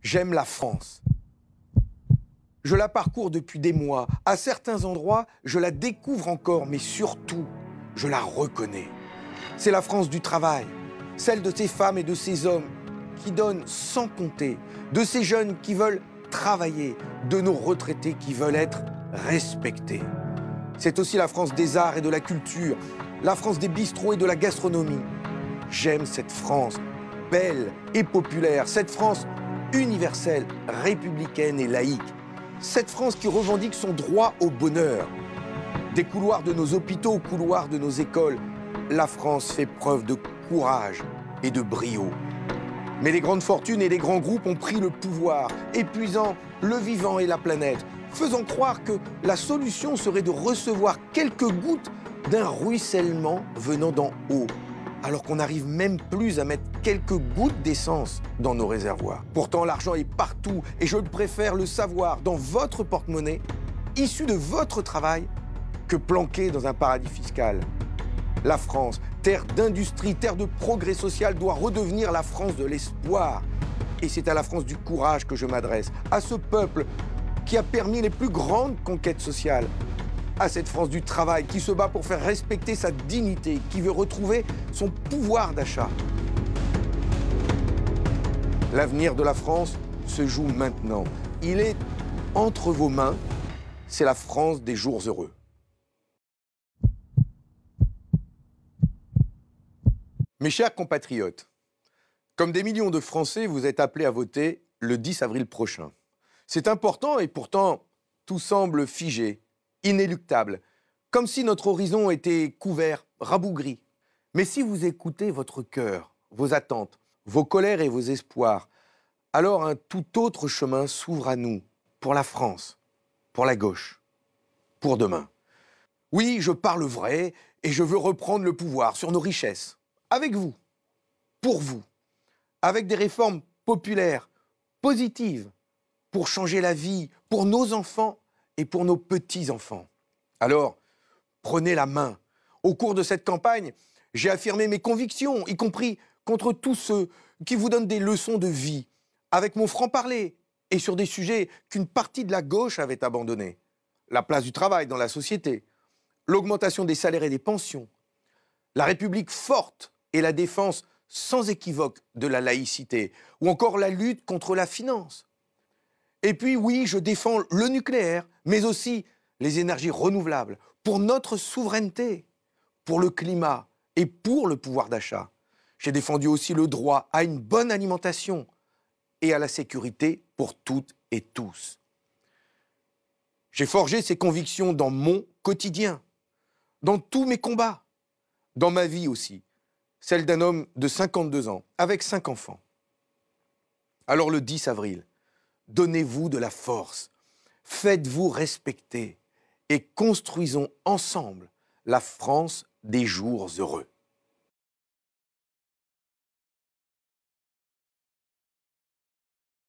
J'aime la France. Je la parcours depuis des mois. À certains endroits, je la découvre encore, mais surtout, je la reconnais. C'est la France du travail, celle de ces femmes et de ces hommes qui donnent sans compter, de ces jeunes qui veulent travailler, de nos retraités qui veulent être respectés. C'est aussi la France des arts et de la culture, la France des bistrots et de la gastronomie. J'aime cette France belle et populaire, cette France universelle, républicaine et laïque. Cette France qui revendique son droit au bonheur. Des couloirs de nos hôpitaux aux couloirs de nos écoles, la France fait preuve de courage et de brio. Mais les grandes fortunes et les grands groupes ont pris le pouvoir, épuisant le vivant et la planète, faisant croire que la solution serait de recevoir quelques gouttes d'un ruissellement venant d'en haut, alors qu'on n'arrive même plus à mettre quelques gouttes d'essence dans nos réservoirs. Pourtant, l'argent est partout et je préfère le savoir dans votre porte-monnaie, issu de votre travail, que planqué dans un paradis fiscal. La France, terre d'industrie, terre de progrès social, doit redevenir la France de l'espoir. Et c'est à la France du courage que je m'adresse, à ce peuple qui a permis les plus grandes conquêtes sociales, à cette France du travail qui se bat pour faire respecter sa dignité, qui veut retrouver son pouvoir d'achat. L'avenir de la France se joue maintenant. Il est entre vos mains. C'est la France des jours heureux. Mes chers compatriotes, comme des millions de Français, vous êtes appelés à voter le 10 avril prochain. C'est important et pourtant, tout semble figé, inéluctable, comme si notre horizon était couvert, rabougri. Mais si vous écoutez votre cœur, vos attentes, vos colères et vos espoirs, alors un tout autre chemin s'ouvre à nous, pour la France, pour la gauche, pour demain. Oui, je parle vrai et je veux reprendre le pouvoir sur nos richesses, avec vous, pour vous, avec des réformes populaires, positives, pour changer la vie, pour nos enfants et pour nos petits-enfants. Alors, prenez la main. Au cours de cette campagne, j'ai affirmé mes convictions, y compris contre tous ceux qui vous donnent des leçons de vie, avec mon franc-parler et sur des sujets qu'une partie de la gauche avait abandonnés. La place du travail dans la société, l'augmentation des salaires et des pensions, la République forte et la défense sans équivoque de la laïcité, ou encore la lutte contre la finance. Et puis oui, je défends le nucléaire, mais aussi les énergies renouvelables, pour notre souveraineté, pour le climat et pour le pouvoir d'achat. J'ai défendu aussi le droit à une bonne alimentation et à la sécurité pour toutes et tous. J'ai forgé ces convictions dans mon quotidien, dans tous mes combats, dans ma vie aussi, celle d'un homme de 52 ans, avec 5 enfants. Alors le 10 avril, donnez-vous de la force, faites-vous respecter et construisons ensemble la France des jours heureux.